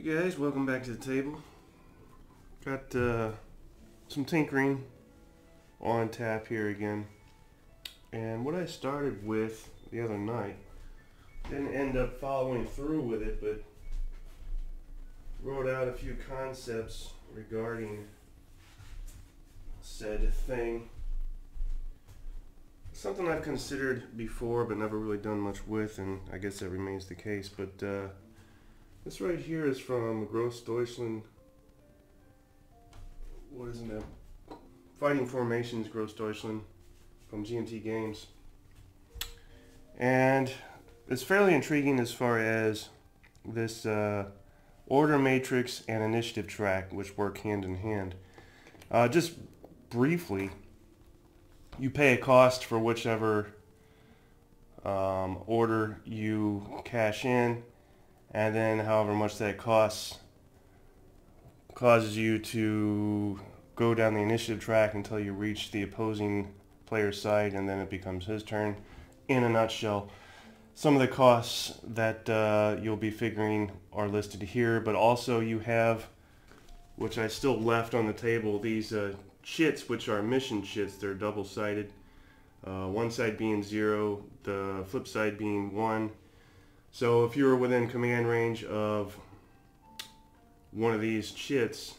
Hey guys, welcome back to the table. Got some tinkering on tap here again. And what I started with the other night, didn't end up following through with it, but wrote out a few concepts regarding said thing. Something I've considered before but never really done much with, and I guess that remains the case. But this right here is from Gross Deutschland. What is it now? Fighting Formations, Gross Deutschland, from G&T Games. And it's fairly intriguing as far as this order matrix and initiative track, which work hand in hand. Just briefly, you pay a cost for whichever order you cash in, and then however much that costs causes you to go down the initiative track until you reach the opposing player's side, and then it becomes his turn. In a nutshell, some of the costs that you'll be figuring are listed here, but also you have, which I still left on the table, these chits, which are mission chits. They're double-sided, one side being 0, the flip side being 1. So if you're within command range of one of these chits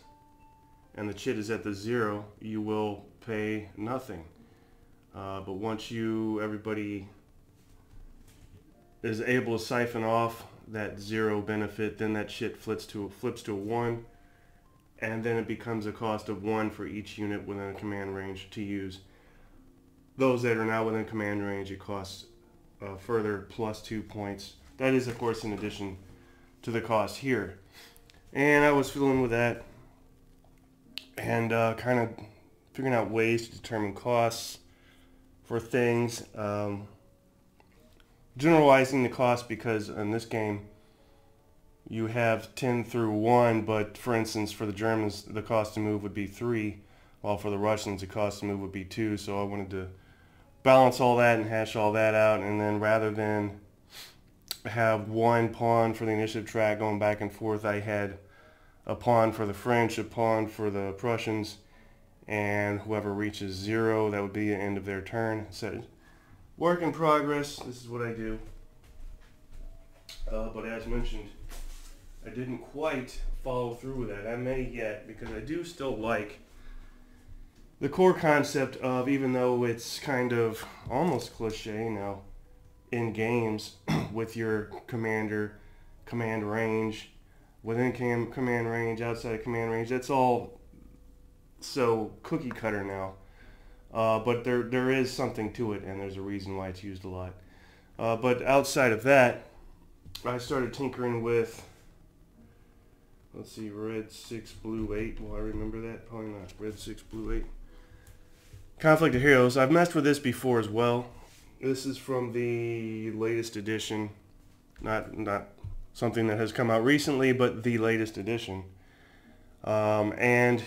and the chit is at the 0, you will pay nothing. But once everybody is able to siphon off that 0 benefit, then that chit flips to a 1, and then it becomes a cost of 1 for each unit within a command range to use. Those that are not within command range, it costs further plus 2 points. That is, of course, in addition to the cost here. And I was fiddling with that and kind of figuring out ways to determine costs for things. Generalizing the cost, because in this game you have 10 through 1, but for instance for the Germans the cost to move would be 3, while for the Russians the cost to move would be 2. So I wanted to balance all that and hash all that out, and then rather than have one pawn for the initiative track going back and forth, I had a pawn for the French, a pawn for the Prussians, and whoever reaches 0, that would be the end of their turn. So work in progress. This is what I do. But as mentioned, I didn't quite follow through with that. I may yet, because I do still like the core concept of, even though it's kind of almost cliche now in games, with your commander, command range, within command range, outside of command range, that's all so cookie cutter now. But there is something to it, and there's a reason why it's used a lot. But outside of that, I started tinkering with, let's see, red 6, blue 8. Will I remember that? Probably not. Red 6, blue 8. Conflict of Heroes. I've messed with this before as well. This is from the latest edition. Not something that has come out recently, but the latest edition. And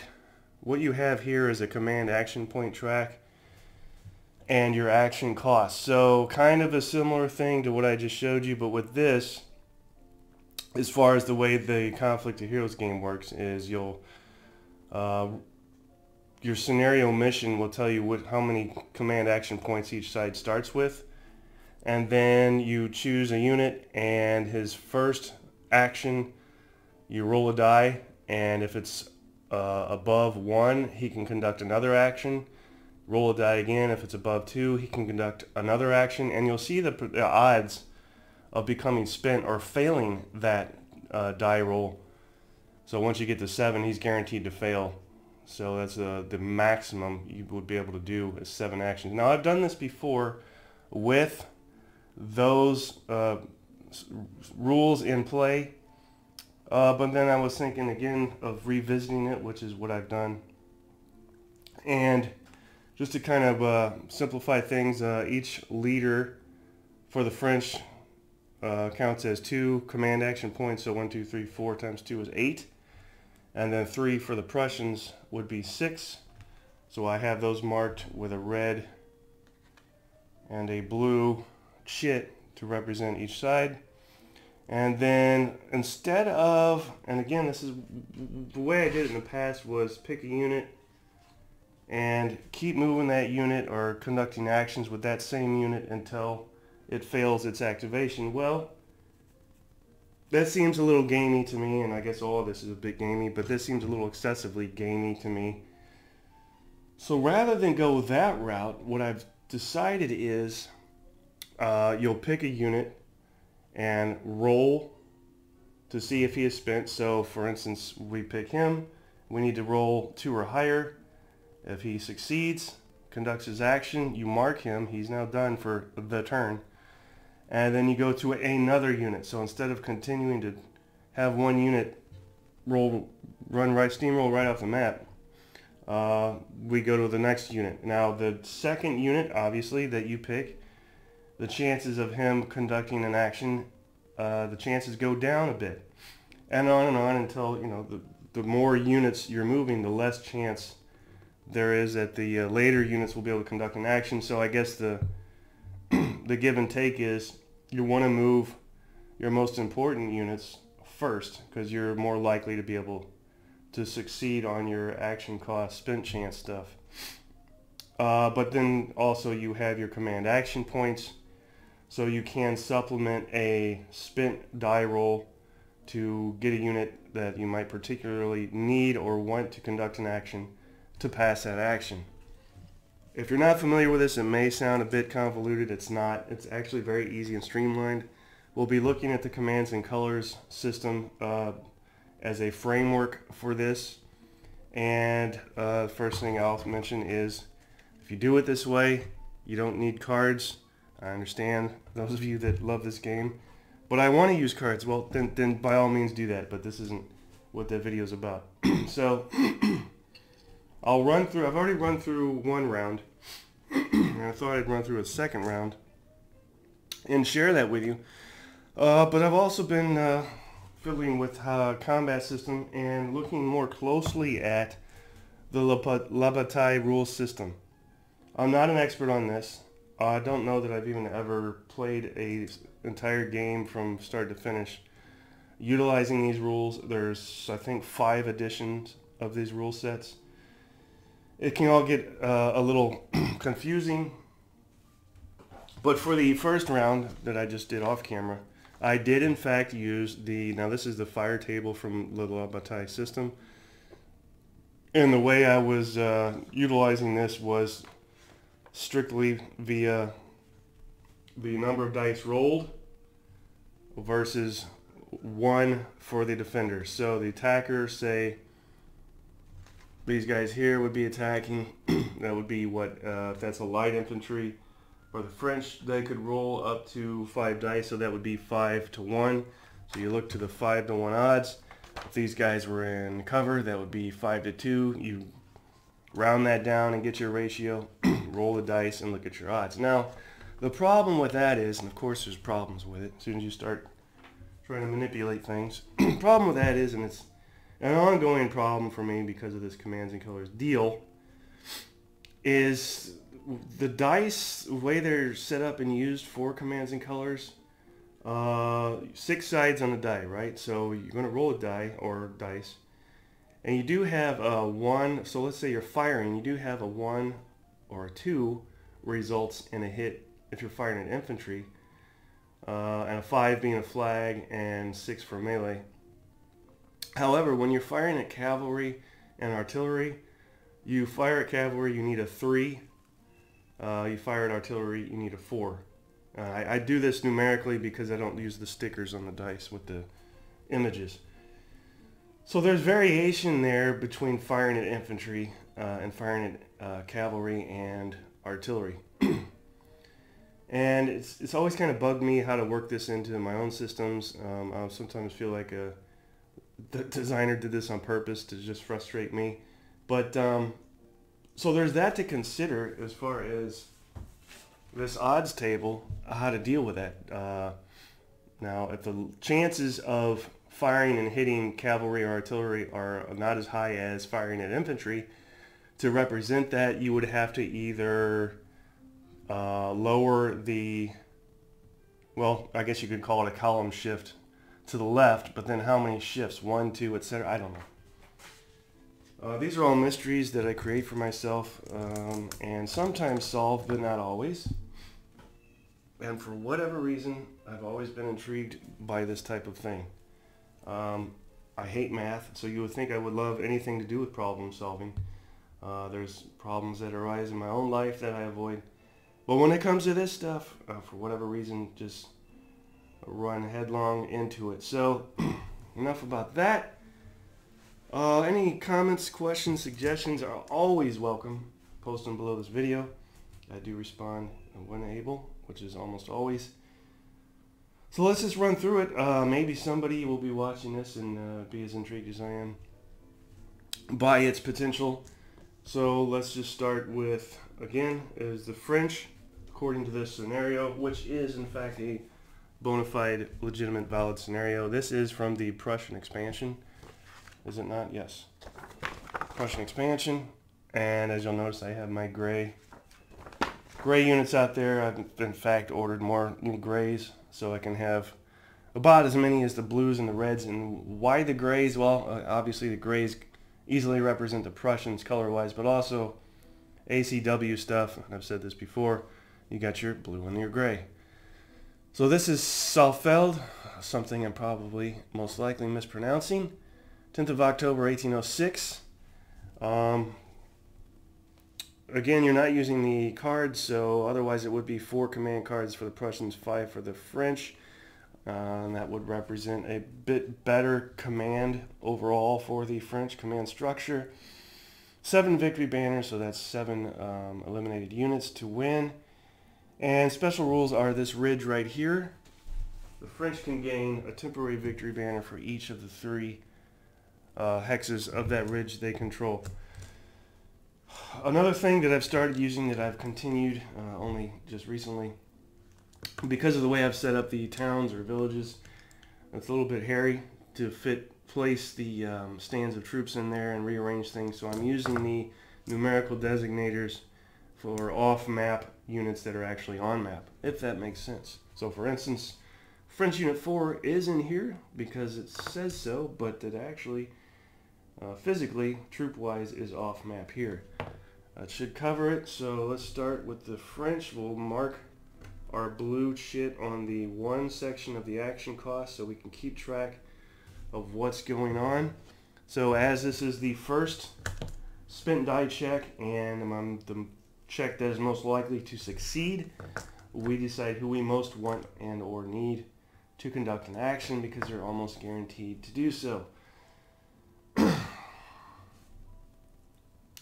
what you have here is a command action point track and your action cost. So kind of a similar thing to what I just showed you, but with this, as far as the way the Conflict of Heroes game works, is you'll your scenario mission will tell you how many command action points each side starts with, and then you choose a unit, and his first action, you roll a die, and if it's above 1, he can conduct another action. Roll a die again. If it's above 2, he can conduct another action, and you'll see the odds of becoming spent or failing that die roll. So once you get to 7, he's guaranteed to fail. So that's the maximum you would be able to do is 7 actions. Now I've done this before with those rules in play, but then I was thinking again of revisiting it, which is what I've done. And just to kind of simplify things, each leader for the French counts as 2 command action points. So 1, 2, 3, 4 times 2 is 8. And then 3 for the Prussians would be 6. So I have those marked with a red and a blue chit to represent each side. And then instead of, and again, this is the way I did it in the past, was pick a unit and keep moving that unit or conducting actions with that same unit until it fails its activation. Well, that seems a little gamey to me, and I guess all of this is a bit gamey, but this seems a little excessively gamey to me. So rather than go that route, what I've decided is you'll pick a unit and roll to see if he is spent. So for instance, we pick him, we need to roll 2 or higher. If he succeeds, conducts his action, you mark him, he's now done for the turn. And then you go to another unit. So instead of continuing to have one unit steamroll right off the map, we go to the next unit. Now the second unit, obviously, that you pick, the chances of him conducting an action, the chances go down a bit. And on until, you know, the more units you're moving, the less chance there is that the later units will be able to conduct an action. So I guess the give and take is you want to move your most important units first because you're more likely to be able to succeed on your action cost spent chance stuff. But then also you have your command action points, so you can supplement a spent die roll to get a unit that you might particularly need or want to conduct an action to pass that action. If you're not familiar with this, it may sound a bit convoluted. It's not. It's actually very easy and streamlined. We'll be looking at the commands and colors system as a framework for this. And the first thing I'll mention is if you do it this way, you don't need cards. I understand those of you that love this game. But I want to use cards. Well, then by all means do that. But this isn't what the video is about. So I'll run through. I've already run through one round. And I thought I'd run through a second round and share that with you. But I've also been fiddling with combat system and looking more closely at the La Bataille rules system. I'm not an expert on this. I don't know that I've even ever played an entire game from start to finish utilizing these rules. There's, I think, 5 editions of these rule sets. It can all get a little confusing, but for the first round that I just did off camera, I did in fact use now this is the fire table from the La Bataille system, and the way I was utilizing this was strictly via the number of dice rolled versus 1 for the defenders. So the attackers, say these guys here would be attacking. That would be what, if that's a light infantry or the French, they could roll up to 5 dice, so that would be 5 to 1. So you look to the 5 to 1 odds. If these guys were in cover, that would be 5 to 2. You round that down and get your ratio, roll the dice and look at your odds. Now, the problem with that is, and of course there's problems with it as soon as you start trying to manipulate things. The problem with that is, and it's an ongoing problem for me because of this commands and colors deal, is the dice, the way they're set up and used for commands and colors, 6 sides on the die, right? So you're going to roll a die or dice, and you do have a 1, so let's say you're firing, you do have a 1 or a 2 results in a hit if you're firing an infantry, and a 5 being a flag and 6 for melee. However, when you're firing at cavalry and artillery, you fire at cavalry, you need a 3. You fire at artillery, you need a 4. I do this numerically because I don't use the stickers on the dice with the images. So there's variation there between firing at infantry and firing at cavalry and artillery. And it's always kind of bugged me how to work this into my own systems. I sometimes feel like the designer did this on purpose to just frustrate me. But so there's that to consider as far as this odds table, how to deal with that. Now, if the chances of firing and hitting cavalry or artillery are not as high as firing at infantry, to represent that, you would have to either lower the, well, I guess you could call it a column shift to the left, but then how many shifts? 1, 2, etc. I don't know. These are all mysteries that I create for myself, and sometimes solve, but not always. And for whatever reason, I've always been intrigued by this type of thing. I hate math, so you would think I would love anything to do with problem solving. There's problems that arise in my own life that I avoid. But when it comes to this stuff, for whatever reason, just run headlong into it. So, enough about that. Any comments, questions, suggestions are always welcome. Post them below this video. I do respond when able, which is almost always. So let's just run through it. Maybe somebody will be watching this and be as intrigued as I am by its potential. So let's just start with, again, is the French, according to this scenario, which is in fact a bona fide, legitimate, valid scenario. This is from the Prussian expansion, is it not? Yes. Prussian expansion, and as you'll notice, I have my gray units out there. I've in fact ordered more grays so I can have about as many as the blues and the reds. And why the grays? Well, obviously the grays easily represent the Prussians color-wise, but also ACW stuff. I've said this before. You got your blue and your gray. So this is Saalfeld, something I'm probably most likely mispronouncing. 10th of October, 1806. Again, you're not using the cards, so otherwise it would be 4 command cards for the Prussians, 5 for the French. And that would represent a bit better command overall for the French command structure. 7 victory banners, so that's 7 eliminated units to win. And special rules are this ridge right here. The French can gain a temporary victory banner for each of the 3 hexes of that ridge they control. Another thing that I've started using that I've continued only just recently, because of the way I've set up the towns or villages, it's a little bit hairy to place the stands of troops in there and rearrange things. So I'm using the numerical designators for off-map units that are actually on-map, if that makes sense. So for instance, French Unit 4 is in here because it says so, but it actually physically, troop-wise, is off-map here. It should cover it, so let's start with the French. We'll mark our blue shit on the 1 section of the action cost so we can keep track of what's going on. So as this is the first spent die check and the check that is most likely to succeed, we decide who we most want and or need to conduct an action because they're almost guaranteed to do so.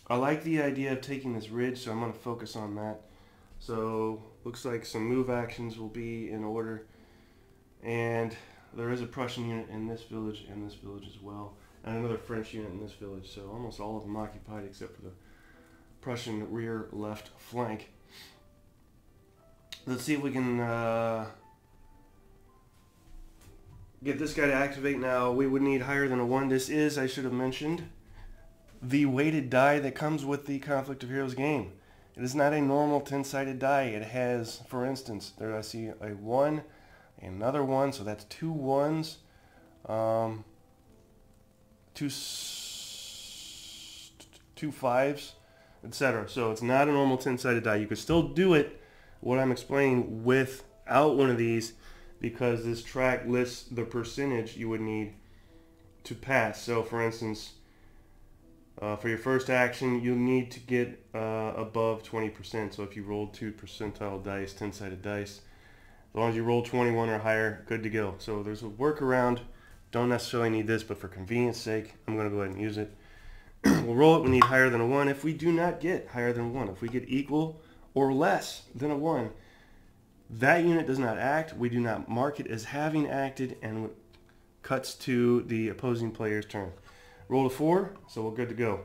I like the idea of taking this ridge, so I'm going to focus on that. So looks like some move actions will be in order, and there is a Prussian unit in this village and this village as well, and another French unit in this village, so almost all of them occupied except for the Prussian rear left flank. Let's see if we can get this guy to activate. Now we would need higher than a 1. This is, I should have mentioned, the weighted die that comes with the Conflict of Heroes game. It is not a normal 10-sided die. It has, for instance, there I see a 1, another 1, so that's 2 1s, 2 5s, etc. So it's not a normal 10-sided die. You could still do it, what I'm explaining, without one of these, because this track lists the percentage you would need to pass. So for instance, for your first action, you'll need to get above 20%. So if you rolled 2 percentile dice, 10-sided dice, as long as you roll 21 or higher, good to go. So there's a workaround. Don't necessarily need this, but for convenience sake, I'm going to go ahead and use it. We'll roll it. We need higher than a 1. If we do not get higher than 1, if we get equal or less than a 1, that unit does not act. We do not mark it as having acted, and it cuts to the opposing player's turn. Roll a 4, so we're good to go.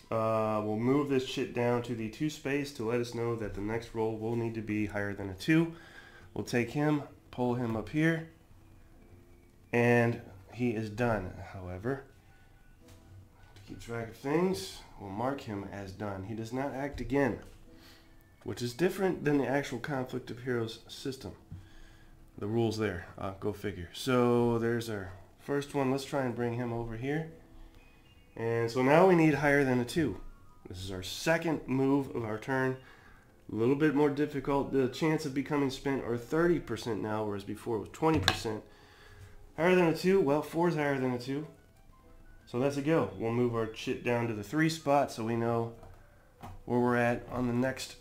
We'll move this shit down to the 2 space to let us know that the next roll will need to be higher than a 2. We'll take him, pull him up here, and he is done. However, to keep track of things, we'll mark him as done. He does not act again, which is different than the actual Conflict of Heroes system. The rules there. Go figure. So there's our first one. Let's try and bring him over here. And so now we need higher than a 2. This is our second move of our turn. A little bit more difficult. The chance of becoming spent are 30% now, whereas before it was 20%. Higher than a 2? Well, 4 is higher than a 2. So that's a go. We'll move our chit down to the 3 spot so we know where we're at on the next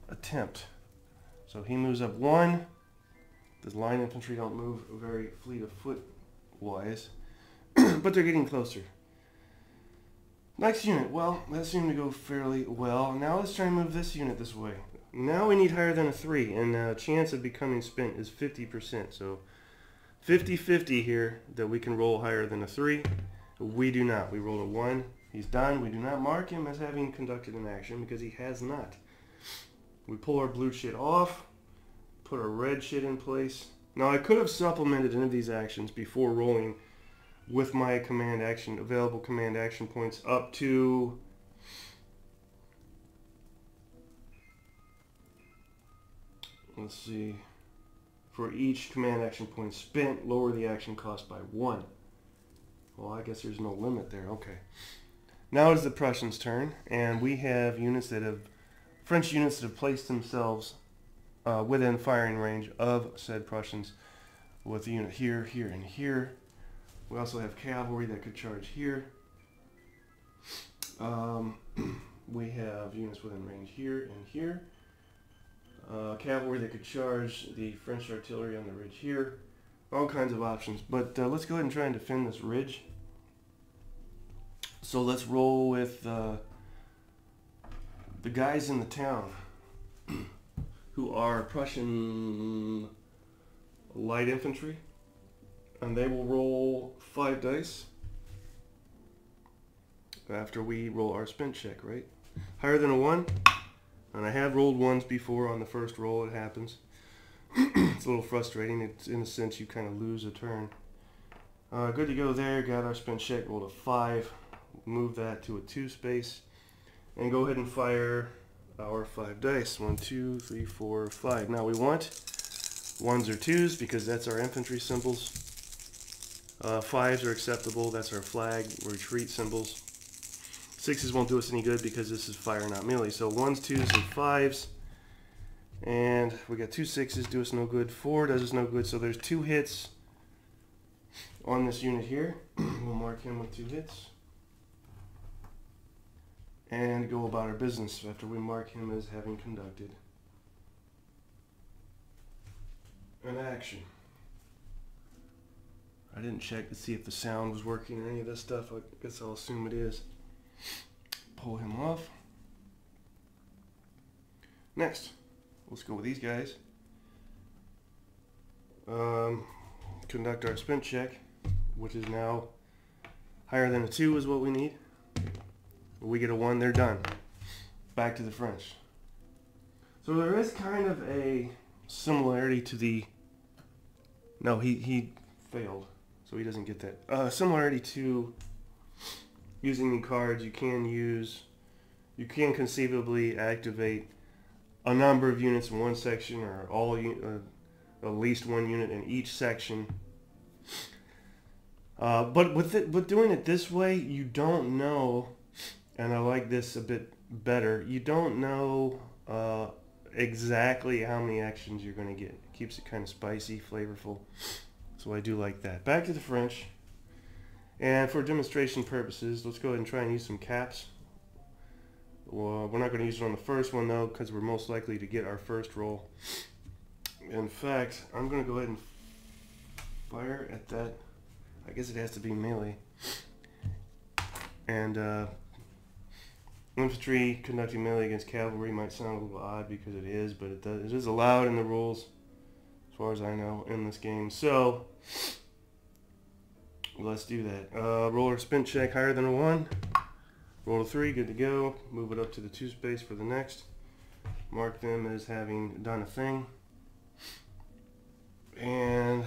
attempt. So he moves up 1. The line infantry don't move very fleet of foot wise, but they're getting closer. Next unit, well, that seemed to go fairly well. Now let's try and move this unit this way. Now we need higher than a 3, and the chance of becoming spent is 50%. So 50-50 here that we can roll higher than a 3. We do not. We rolled a 1. He's done. We do not mark him as having conducted an action because he has not. We pull our blue shit off, put our red shit in place. Now I could have supplemented any of these actions before rolling with my command action, available command action points up to let's see, for each command action point spent, lower the action cost by 1. Well, I guess there's no limit there. Okay. Now it's the Prussians' turn, and we have units that have, French units that have placed themselves within firing range of said Prussians with the unit here, here, and here. We also have cavalry that could charge here. We have units within range here and here. Cavalry that could charge the French artillery on the ridge here. All kinds of options. But let's go ahead and try and defend this ridge. So let's roll with the guys in the town who are Prussian light infantry. And they will roll 5 dice after we roll our spin check, right? Higher than a 1. And I have rolled 1s before on the first roll. It happens. It's a little frustrating. It's, in a sense, you kind of lose a turn. Good to go there. Got our spin check. Rolled a 5. Move that to a 2 space. And go ahead and fire our 5 dice. 1, 2, 3, 4, 5. Now we want 1s or 2s because that's our infantry symbols. 5s are acceptable. That's our flag retreat symbols. 6s won't do us any good because this is fire, not melee. So 1s, 2s, and 5s. And we got 2 6s, do us no good. 4 does us no good. So there's 2 hits on this unit here. We'll mark him with 2 hits. And go about our business after we mark him as having conducted an action. I didn't check to see if the sound was working or any of this stuff. I guess I'll assume it is. Pull him off. Next, let's go with these guys. Conduct our spin check, which is now higher than a 2 is what we need. We get a 1, they're done. Back to the French. So there is kind of a similarity to the... No, he failed. So he doesn't get that. Similarity to using the cards, you can conceivably activate a number of units in one section, or at least 1 unit in each section. But with doing it this way, you don't know, and I like this a bit better, you don't know exactly how many actions you're going to get. It keeps it kind of spicy, flavorful. So I do like that. Back to the French. And for demonstration purposes, let's go ahead and try and use some caps. Well, we're not going to use it on the first one, though, because we're most likely to get our first roll. In fact, I'm going to go ahead and fire at that. I guess it has to be melee. And infantry conducting melee against cavalry might sound a little odd because it is, but it is allowed in the rules, as far as I know, in this game. So let's do that. Roll our spin check higher than a 1. Roll a 3, good to go. Move it up to the 2 space for the next. Mark them as having done a thing. And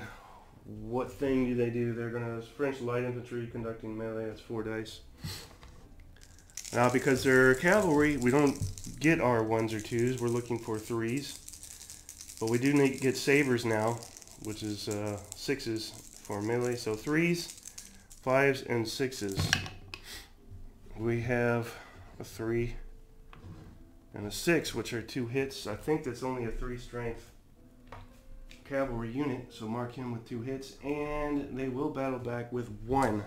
what thing do they do? They're going to French light infantry conducting melee. That's 4 dice. Now, because they're cavalry, we don't get our 1s or 2s. We're looking for 3s. But we do need to get sabers now. which is 6s for melee. So 3s, 5s, and 6s. We have a 3 and a 6, which are 2 hits. I think that's only a 3 strength cavalry unit, so mark him with 2 hits, and they will battle back with 1.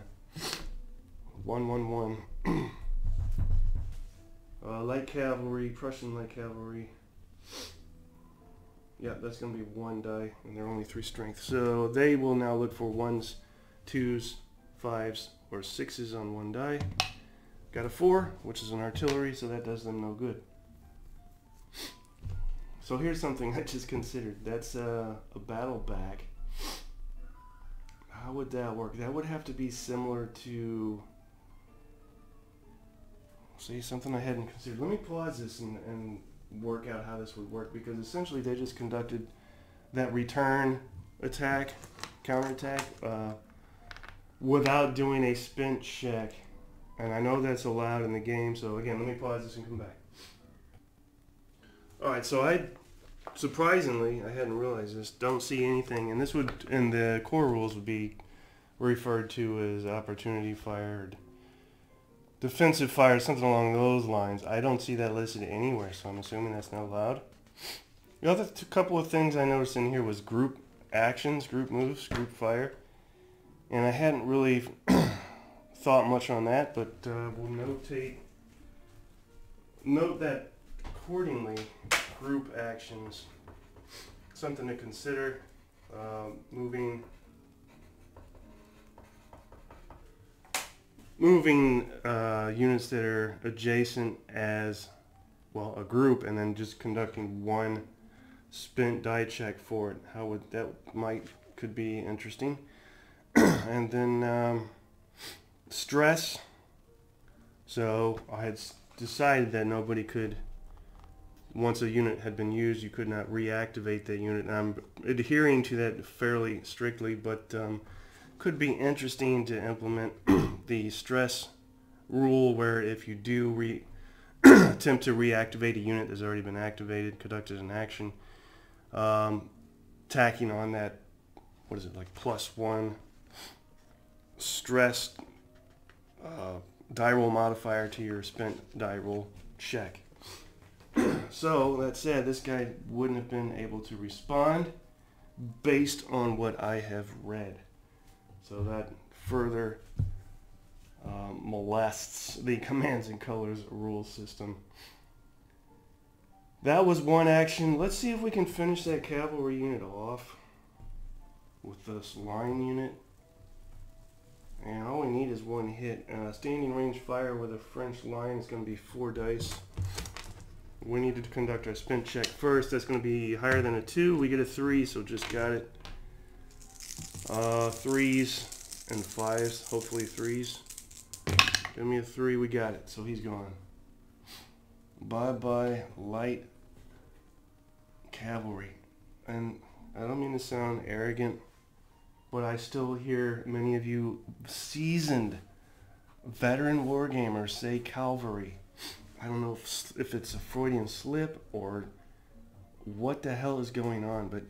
1, 1, 1. Light cavalry, Prussian light cavalry. Yeah, that's going to be 1 die, and they're only 3 strength. So they will now look for 1s, 2s, 5s, or 6s on 1 die. Got a 4, which is an artillery, so that does them no good. So here's something I just considered. That's a battle back. How would that work? That would have to be similar to, see, something I hadn't considered. Let me pause this and work out how this would work, because essentially they just conducted that return attack, counterattack, without doing a spin check. And I know that's allowed in the game, so again, let me pause this and come back. Alright, so surprisingly, I hadn't realized this, don't see anything, and this would, in the core rules, would be referred to as opportunity fire, defensive fire, something along those lines. I don't see that listed anywhere, so I'm assuming that's not allowed. The other couple of things I noticed in here was group actions, group moves, group fire, and I hadn't really thought much on that, but we'll note that accordingly. Group actions, something to consider. Moving units that are adjacent as, well, a group, and then just conducting 1 spent die check for it. How would that could be interesting. And then stress. So I had decided that nobody could, once a unit had been used, you could not reactivate that unit. And I'm adhering to that fairly strictly, but could be interesting to implement the stress rule, where if you do attempt to reactivate a unit that's already been activated, conducted an action, tacking on that, what is it, like +1 stress die roll modifier to your spent die roll check. So, that said, this guy wouldn't have been able to respond based on what I have read. So that further molests the commands and colors rule system. That was 1 action. Let's see if we can finish that cavalry unit off with this line unit. And all we need is 1 hit. Standing range fire with a French line is going to be 4 dice. We need to conduct our spin check first. That's going to be higher than a 2. We get a 3, so just got it. 3s and 5s, hopefully 3s. Give me a 3, we got it. So he's gone. Bye-bye, light cavalry. And I don't mean to sound arrogant, but I still hear many of you seasoned veteran wargamers say cavalry. I don't know if it's a Freudian slip or what the hell is going on, but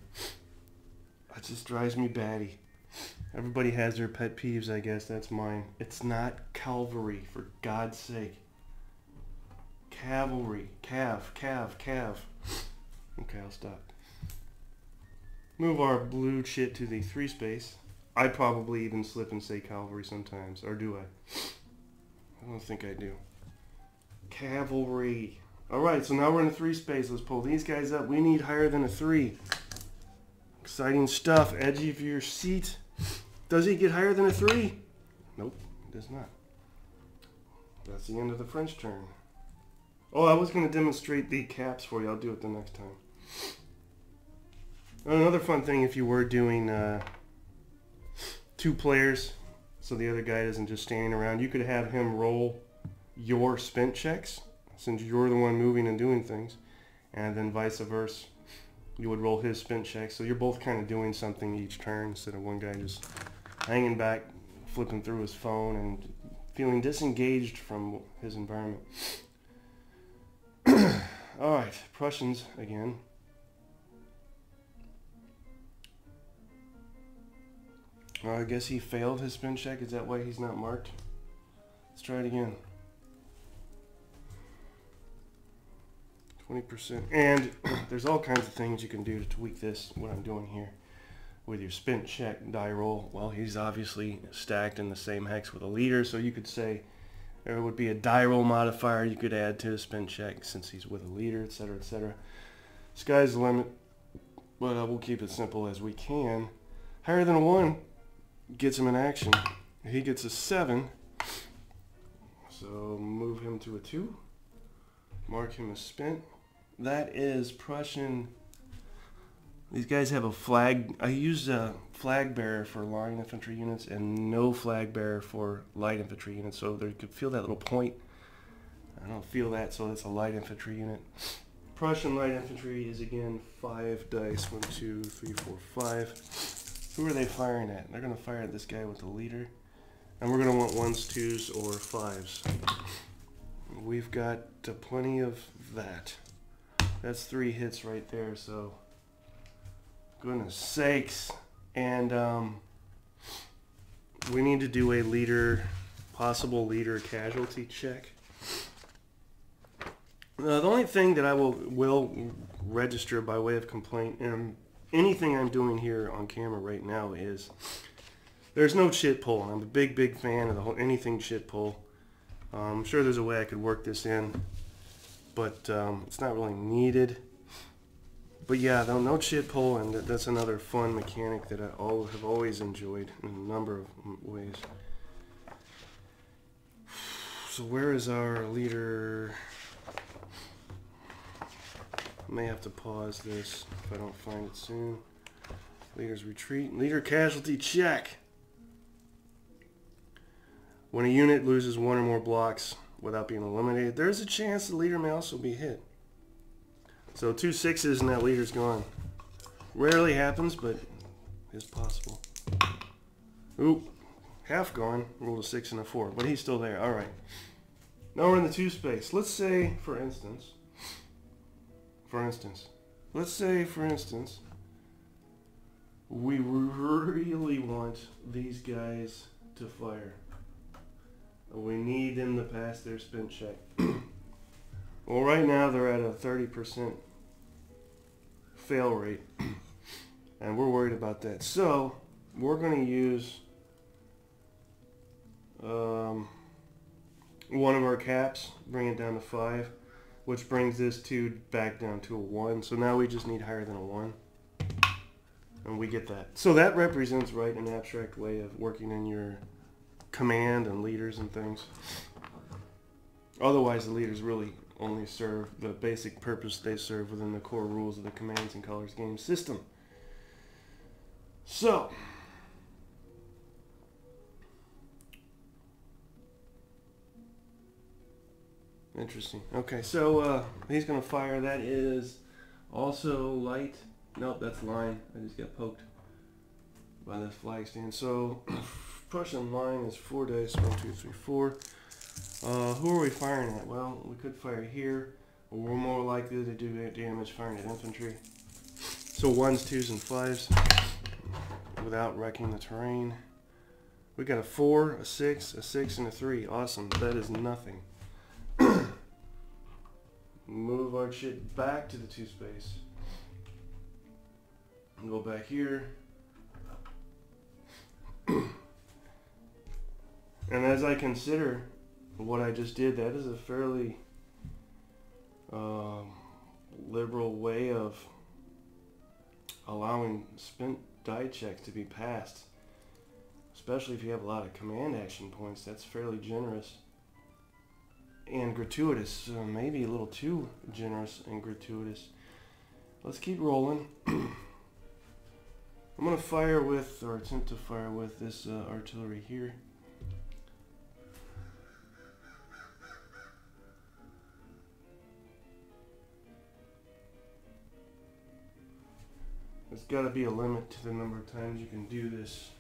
it just drives me batty. Everybody has their pet peeves, I guess. That's mine. It's not cavalry, for God's sake. Cavalry. Cav. Okay, I'll stop. Move our blue shit to the 3 space. I probably even slip and say cavalry sometimes, or do I? I don't think I do. Cavalry. Alright, so now we're in the 3 space. Let's pull these guys up. We need higher than a 3. Exciting stuff. Edgy of your seat. Does he get higher than a 3? Nope, he does not. That's the end of the French turn. Oh, I was going to demonstrate the caps for you. I'll do it the next time. Another fun thing, if you were doing 2 players, so the other guy isn't just standing around, you could have him roll your spent checks, since you're the one moving and doing things, and then vice versa. You would roll his spent checks, so you're both kind of doing something each turn, instead of one guy just hanging back, flipping through his phone, and feeling disengaged from his environment. Alright, Prussians again. I guess he failed his spin check. Is that why he's not marked? Let's try it again. 20%. And there's all kinds of things you can do to tweak this, what I'm doing here, with your spin check die roll. Well, he's obviously stacked in the same hex with a leader, so you could say there would be a die roll modifier you could add to the spin check since he's with a leader, etc., etc. Sky's the limit, but we'll keep it simple as we can. Higher than a 1 gets him in action. He gets a 7, so move him to a 2. Mark him as spent. That is Prussian. These guys have a flag. I use a flag bearer for line infantry units and no flag bearer for light infantry units. So they could feel that little point. I don't feel that, so that's a light infantry unit. Prussian light infantry is again 5 dice. 1, 2, 3, 4, 5. Who are they firing at? They're going to fire at this guy with the leader. And we're going to want 1s, 2s, or 5s. We've got plenty of that. That's 3 hits right there, so goodness sakes. And we need to do a leader, possible leader casualty check. The only thing that I will register by way of complaint, and anything I'm doing here on camera right now, is there's no shit pull. I'm a big fan of the whole anything shit pull. I'm sure there's a way I could work this in, but it's not really needed. But yeah, no shit pull, and that's another fun mechanic that I have always enjoyed in a number of ways. So where is our leader? I may have to pause this if I don't find it soon. Leader's retreat. Leader casualty check. When a unit loses 1 or more blocks without being eliminated, there's a chance the leader may also be hit. So 2 6s and that leader's gone. Rarely happens, but it's possible. Oop, half gone. Rolled a 6 and a 4, but he's still there. All right. Now we're in the 2 space. Let's say, for instance, we really want these guys to fire. We need them to pass their spin check. Well, right now they're at a 30% fail rate, and we're worried about that. So we're going to use one of our caps, bring it down to 5, which brings this 2 back down to a 1. So now we just need higher than a 1, and we get that. So that represents, right, an abstract way of working in your command and leaders and things. Otherwise, the leaders really only serve the basic purpose they serve within the core rules of the commands and colors game system. So interesting. Okay, so he's gonna fire. That is also light. Nope, that's line. I just got poked by the flag stand. So Prussian line is 4 dice. 1, 2, 3, 4. Who are we firing at? Well, we could fire here, but we're more likely to do damage firing at infantry. So 1s, 2s, and 5s without wrecking the terrain. We got a 4, a 6, a 6, and a 3. Awesome. That is nothing. Move our shit back to the 2 space. Go back here. And as I consider what I just did, that is a fairly liberal way of allowing spent die checks to be passed, especially if you have a lot of command action points. That's fairly generous and gratuitous, maybe a little too generous and gratuitous. Let's keep rolling. I'm going to fire with, or attempt to fire with, this artillery here. There's got to be a limit to the number of times you can do this.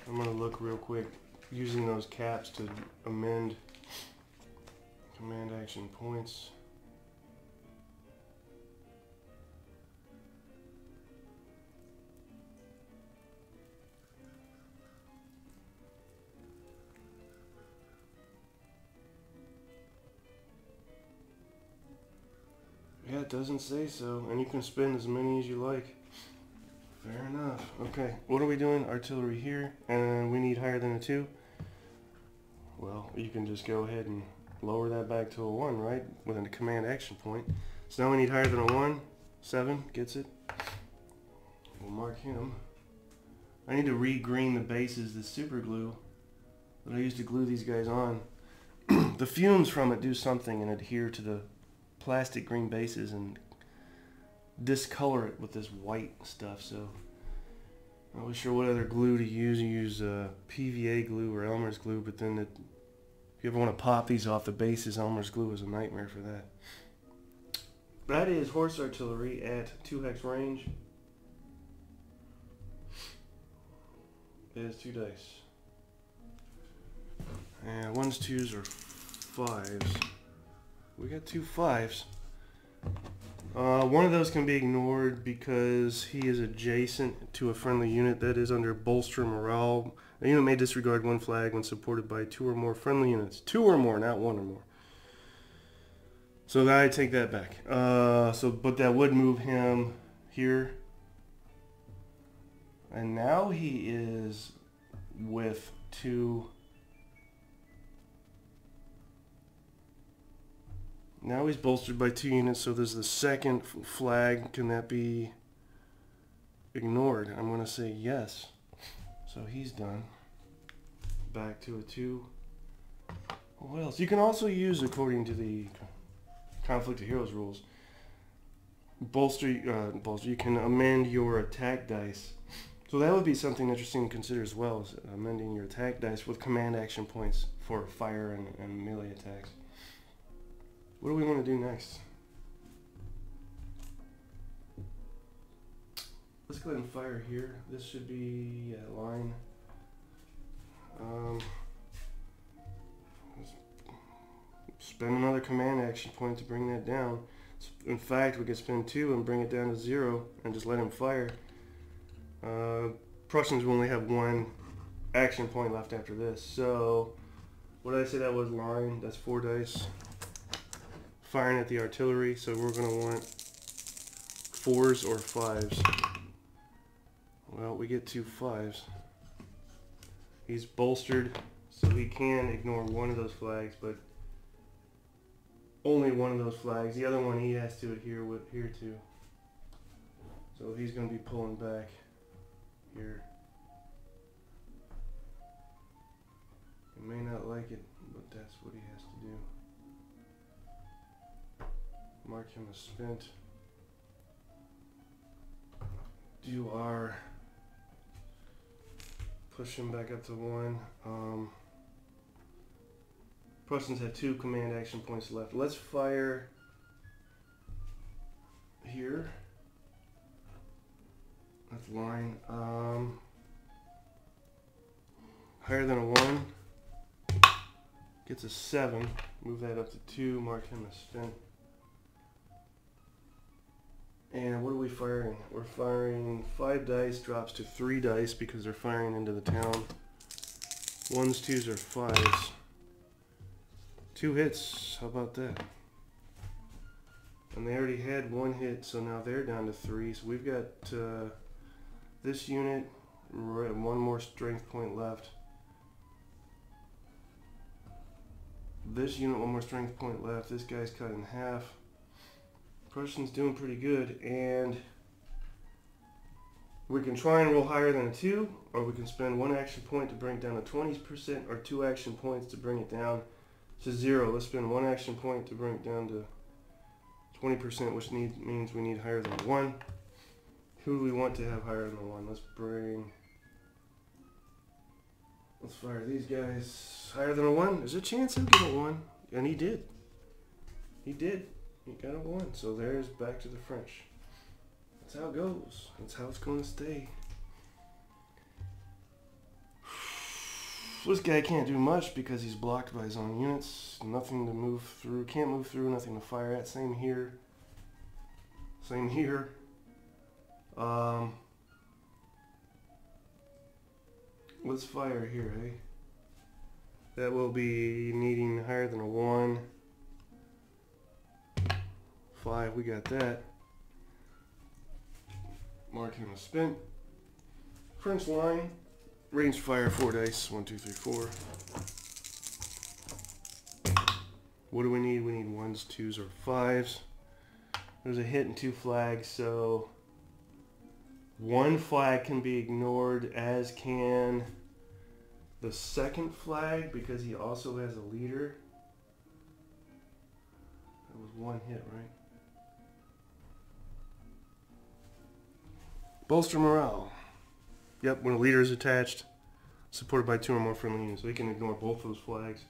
I'm going to look real quick using those caps to amend command action points. Yeah, it doesn't say so. And you can spin as many as you like. Fair enough. Okay, what are we doing? Artillery here. And we need higher than a 2. Well, you can just go ahead and lower that back to a 1, right? Within a command action point. So now we need higher than a 1. 7 gets it. We'll mark him. I need to re-green the bases, the super glue that I used to glue these guys on. The fumes from it do something and adhere to the plastic green bases and discolor it with this white stuff. So I'm not really sure what other glue to use. You use PVA glue or Elmer's glue, but then if you ever want to pop these off the bases, Elmer's glue is a nightmare for that. That is horse artillery at 2 hex range. It is 2 dice. And 1s, 2s, or 5s. We got 2 5s. One of those can be ignored because he is adjacent to a friendly unit that is under bolster morale. A unit may disregard 1 flag when supported by 2 or more friendly units. 2 or more, not 1 or more. So I take that back. But that would move him here. And now he is with 2. Now he's bolstered by 2 units, so there's the second flag. Can that be ignored? I'm going to say yes. So he's done. Back to a 2. What else? You can also use, according to the Conflict of Heroes rules, you can amend your attack dice. So that would be something interesting to consider as well, is amending your attack dice with command action points for fire and melee attacks. What do we want to do next? Let's go ahead and fire here. This should be a line. Spend another command action point to bring that down. In fact, we could spend 2 and bring it down to 0 and just let him fire. Prussians will only have 1 action point left after this. So, what did I say that was line? That's 4 dice. Firing at the artillery, so we're going to want 4s or 5s. Well, we get 2 5s. He's bolstered, so he can ignore 1 of those flags, but only 1 of those flags. The other one he has to adhere with here too. So he's going to be pulling back here. He may not like it, but that's what he has to do. Mark him as spent. Do our push him back up to 1. Prussians have 2 command action points left. Let's fire here. That's line. Higher than a 1. Gets a 7. Move that up to 2. Mark him as spent. And what are we firing? We're firing 5 dice, drops to 3 dice because they're firing into the town. 1s, 2s, or 5s. 2 hits, how about that? And they already had 1 hit, so now they're down to 3. So we've got this unit, 1 more strength point left. This unit, 1 more strength point left. This guy's cut in half. Prussian's doing pretty good, and we can try and roll higher than a 2, or we can spend 1 action point to bring it down to 20%, or 2 action points to bring it down to 0. Let's spend 1 action point to bring it down to 20%, which means we need higher than 1. Who do we want to have higher than 1? Let's fire these guys higher than a 1. There's a chance he'll get a 1, and he did. He did. He got a 1, so there's back to the French. That's how it goes. That's how it's going to stay. This guy can't do much because he's blocked by his own units. Nothing to move through. Can't move through. Nothing to fire at. Same here. Same here. Let's fire here, eh? That will be needing higher than a 1. 5. We got that. Mark him a spin. French line. Range fire 4 dice. 1, 2, 3, 4. What do we need? We need 1s, 2s, or 5s. There's a hit and 2 flags, so 1 flag can be ignored, as can the second flag, because he also has a leader. That was 1 hit, right? Bolster morale. Yep, when a leader is attached, supported by 2 or more friendly units, so he can ignore both those flags.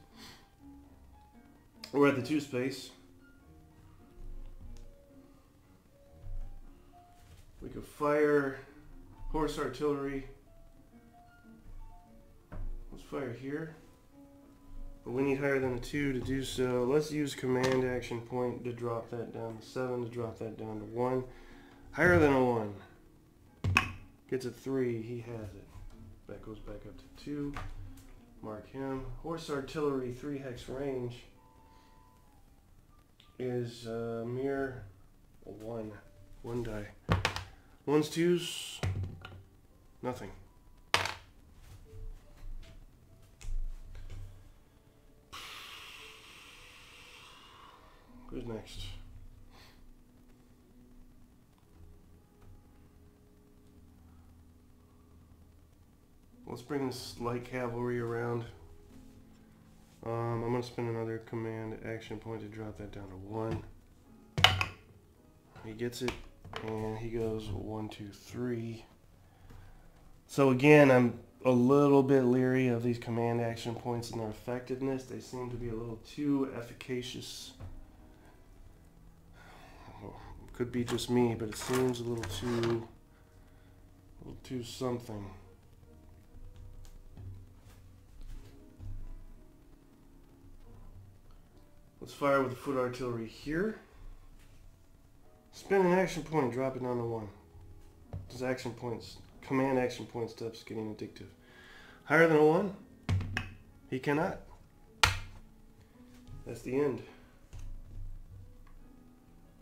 We're at the 2 space. We could fire horse artillery. Let's fire here. But we need higher than a 2 to do so. Let's use command action point to drop that down to 7, to drop that down to 1. Higher than a 1. Gets a 3, he has it. That goes back up to 2. Mark him. Horse artillery 3 hex range is mere 1. 1 die. 1s, 2s, nothing. Who's next? Let's bring this light cavalry around. I'm going to spend another command action point to drop that down to 1. He gets it, and he goes 1, 2, 3. So again, I'm a little bit leery of these command action points and their effectiveness. They seem to be a little too efficacious. Could be just me, but it seems a little too something. Let's fire with the foot artillery here. Spend an action point, drop it down to 1. Those action points, command action point steps getting addictive. Higher than a 1? He cannot. That's the end.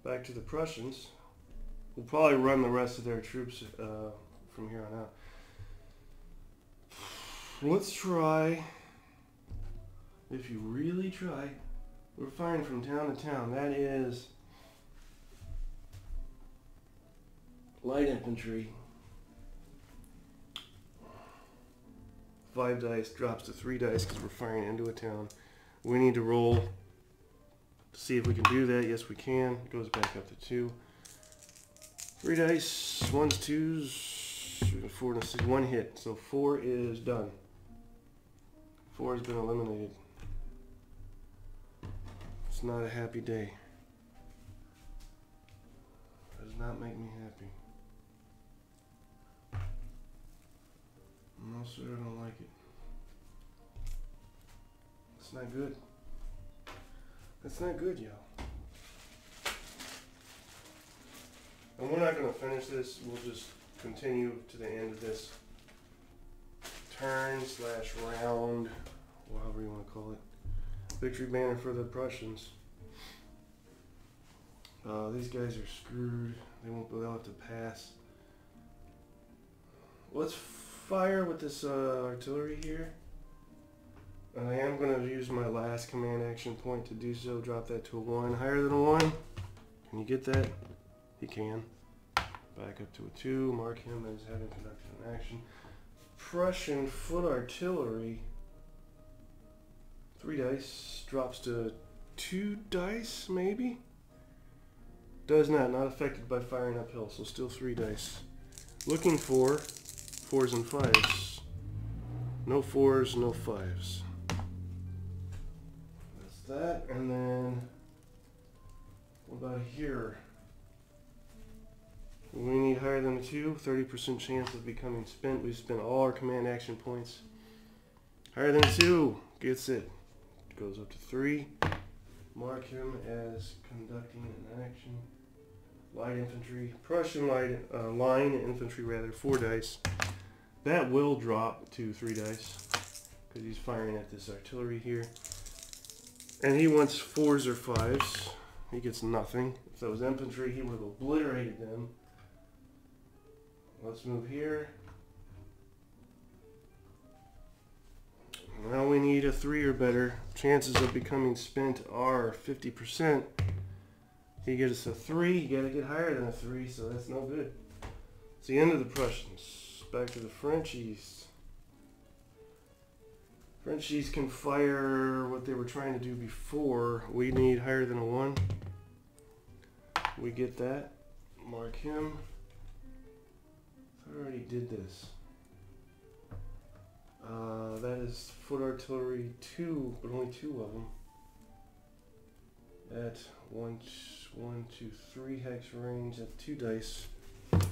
Back to the Prussians. We'll probably run the rest of their troops from here on out. Let's try, if you really try, we're firing from town to town. That is light infantry. 5 dice drops to 3 dice because we're firing into a town. We need to roll to see if we can do that. Yes, we can. It goes back up to 2. 3 dice, 1s, 2s, 4 and a 6. 1 hit. So 4 is done. 4 has been eliminated. It's not a happy day. It does not make me happy. No, sir, I don't like it. It's not good. That's not good, y'all. And we're not going to finish this. We'll just continue to the end of this turn / round, however you want to call it. Victory banner for the Prussians. These guys are screwed. They'll have to pass. Let's fire with this artillery here. I am going to use my last command action point to do so. Drop that to a 1. Higher than a 1. Can you get that? He can. Back up to a 2. Mark him as having conducted an action. Prussian foot artillery. 3 dice. Drops to 2 dice, maybe? Does not. Not affected by firing uphill, so still 3 dice. Looking for 4s and 5s. No 4s, no 5s. That's that. And then, what about here? We need higher than a 2. 30% chance of becoming spent. We've spent all our command action points. Higher than a 2. Gets it. Goes up to 3. Mark him as conducting an action. Light infantry. Prussian line infantry, rather. 4 dice. That will drop to 3 dice because he's firing at this artillery here. And he wants 4s or 5s. he gets nothing. If that was infantry, he would have obliterated them. Let's move here. Now we need a 3 or better. Chances of becoming spent are 50%. He gets a 3. You gotta get higher than a 3, so that's no good. It's the end of the Prussians. Back to the Frenchies. Frenchies can fire what they were trying to do before. We need higher than a 1. We get that. Mark him. I already did this. That is foot artillery 2, but only 2 of them. At 1, 2, 3 hex range at 2 dice. 1s,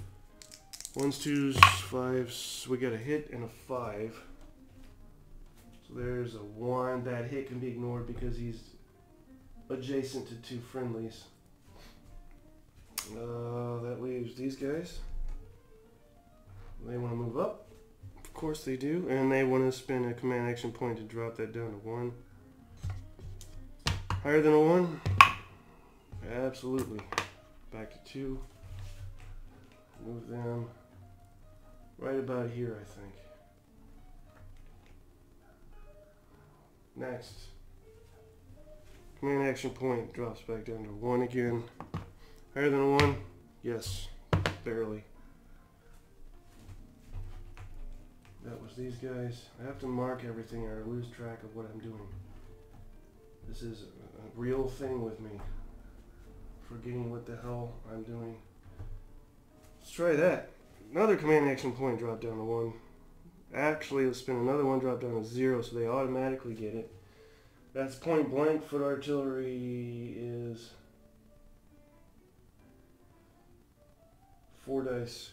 2s, 5s. We got a hit and a 5. So there's a 1. That hit can be ignored because he's adjacent to 2 friendlies. That leaves these guys. They want to move up. Of course they do. And they want to spend a command action point to drop that down to 1. Higher than a 1? Absolutely. Back to 2. Move them right about here, I think. Next. Command action point drops back down to 1 again. Higher than a 1? Yes. Barely. That was these guys. I have to mark everything or I lose track of what I'm doing. This is a real thing with me. Forgetting what the hell I'm doing. Let's try that. Another command action point drop down to 1. Actually, let's spin another 1 drop down to 0 so they automatically get it. That's point blank. Foot artillery is 4 dice.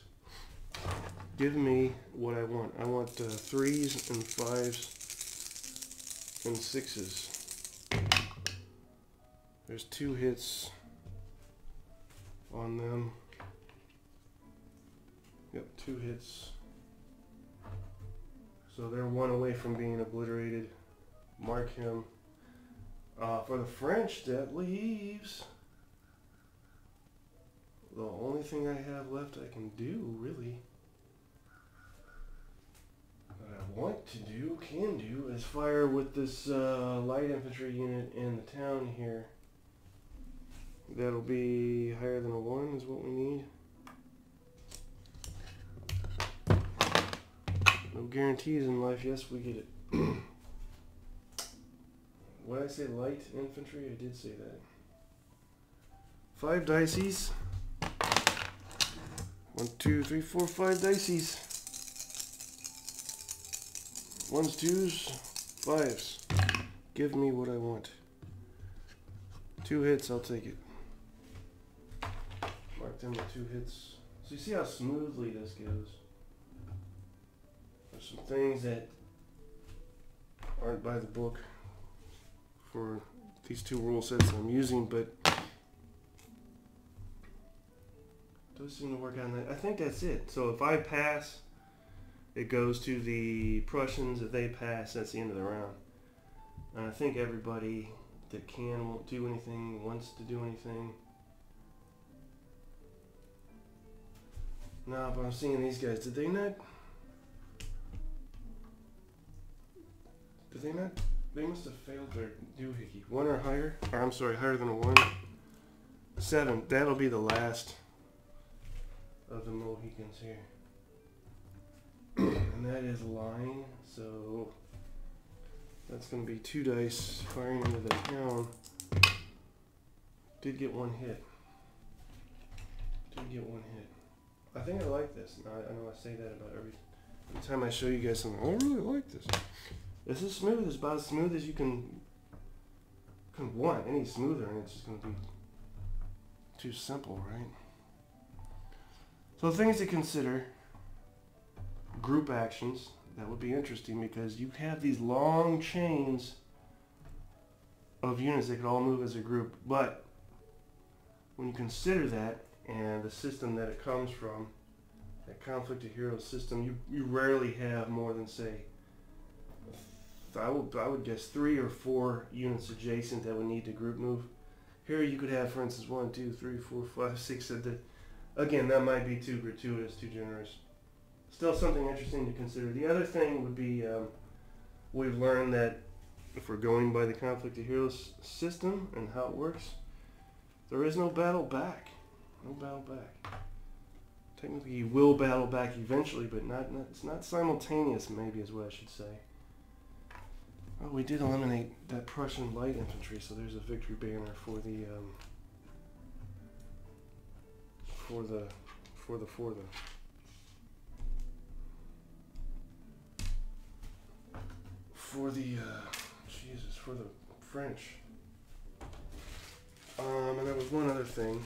Give me what I want. I want 3s and 5s and 6s. There's 2 hits on them. Yep, 2 hits. So they're 1 away from being obliterated. Mark him. For the French, that leaves the only thing I have left I can do, really. What I want to do, can do, is fire with this light infantry unit in the town here. That'll be higher than a 1 is what we need. No guarantees in life. Yes, we get it. What did I say? Light infantry? I did say that. 5 dices. 1, 2, 3, 4, 5 dices. 1s, 2s, 5s. Give me what I want. 2 hits, I'll take it. Mark them with 2 hits. So you see how smoothly this goes. There's some things that aren't by the book for these 2 rule sets that I'm using, but it does seem to work on that. I think that's it. So if I pass, it goes to the Prussians. If they pass, that's the end of the round. And I think everybody that can won't do anything, wants to do anything. No, but I'm seeing these guys. Did they not? They must have failed their doohickey. 1 or higher? Or I'm sorry, higher than a 1. 7. That'll be the last of the Mohicans here. And that is line, so that's going to be 2 dice firing into the town. Did get 1 hit. Did get 1 hit. I think I like this. I know I say that about every time I show you guys something. I really like this. This is smooth. It's about as smooth as you can want. Any smoother and it's just going to be too simple, right? So things to consider. Group actions. That would be interesting because you have these long chains of units that could all move as a group. But when you consider that and the system that it comes from, that conflict of heroes system, you rarely have more than, say, I would guess 3 or 4 units adjacent that would need to group move. Here you could have, for instance, 1, 2, 3, 4, 5, 6. Again, that might be too gratuitous, too generous. Still something interesting to consider. The other thing would be, we've learned that if we're going by the conflict of heroes system and how it works, there is no battle back. No battle back. Technically, you will battle back eventually, but it's not simultaneous, maybe is what I should say. Oh, we did eliminate that Prussian light infantry, so there's a victory banner for the French. And there was one other thing,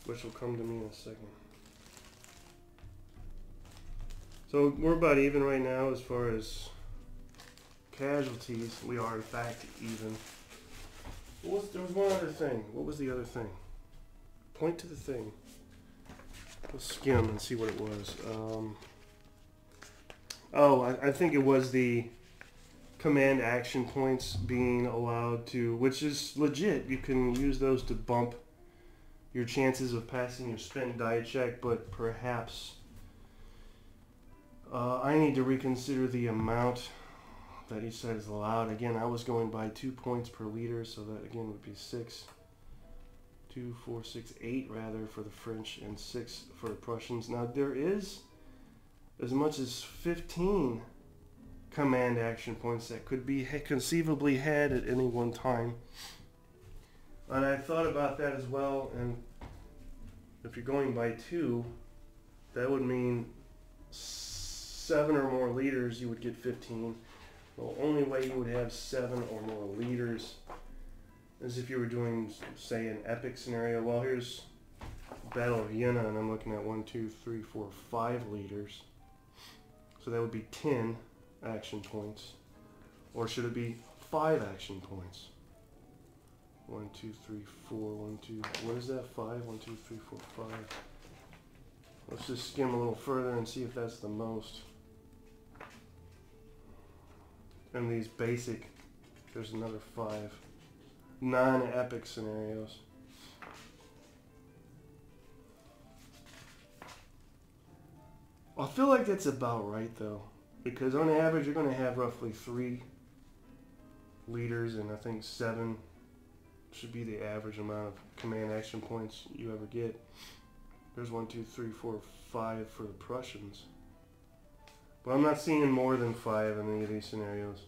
which will come to me in a second. So we're about even right now as far as casualties. We are in fact even. There was one other thing. What was the other thing? Point to the thing. Let's skim and see what it was. I think it was the command action points being allowed to, which is legit. You can use those to bump your chances of passing your spent die check, but perhaps I need to reconsider the amount that each side is allowed. Again, I was going by 2 points per leader, so that again would be 6. 2, 4, 6, 8 rather for the French and 6 for the Prussians. Now there is as much as 15 command action points that could be conceivably had at any one time. And I thought about that as well, and if you're going by 2, that would mean 7 or more leaders, you would get 15. The only way you would have 7 or more leaders is if you were doing, say, an epic scenario. Well, here's Battle of Vienna, and I'm looking at 1, 2, 3, 4, 5 leaders. So that would be 10 action points. Or should it be 5 action points? 1, 2, 3, 4, 1, 2, what is that? 5, 1, 2, 3, 4, 5. Let's just skim a little further and see if that's the most. And these basic, there's another 5 non-epic scenarios. I feel like that's about right though, because on average you're going to have roughly 3 leaders, and I think 7 should be the average amount of command action points you ever get. There's 1, 2, 3, 4, 5 for the Prussians. But I'm not seeing more than 5 in any of these scenarios.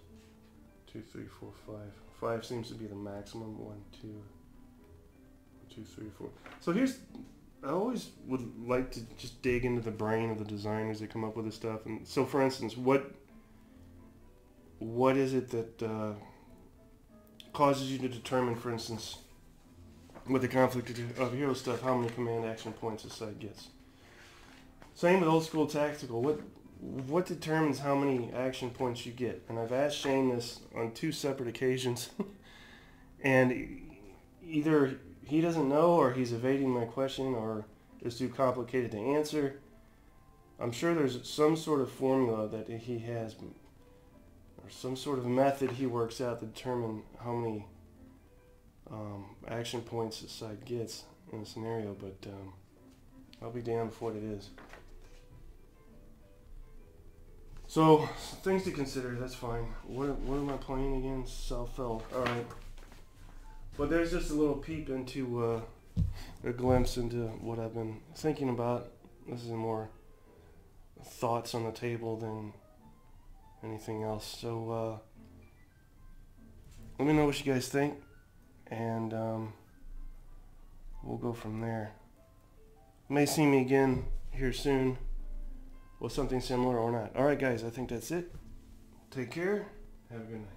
2, 3, 4, 5. 5 seems to be the maximum. 1, 2, 2, 3, 4. So here's, I always would like to just dig into the brain of the designers that come up with this stuff. And so, for instance, what is it that causes you to determine, for instance, with the conflict of hero stuff, how many command action points a side gets? Same with old school tactical. What determines how many action points you get? And I've asked Shane this on 2 separate occasions, and either he doesn't know, or he's evading my question, or it's too complicated to answer. I'm sure there's some sort of formula that he has, or some sort of method he works out to determine how many action points a side gets in a scenario, but I'll be damned if what it is. So, things to consider, that's fine. What am I playing again? Saalfeld. Alright. But there's just a little peep into, a glimpse into what I've been thinking about. This is more thoughts on the table than anything else. So, let me know what you guys think, and we'll go from there. You may see me again here soon with something similar or not. Alright guys, I think that's it. Take care. Have a good night.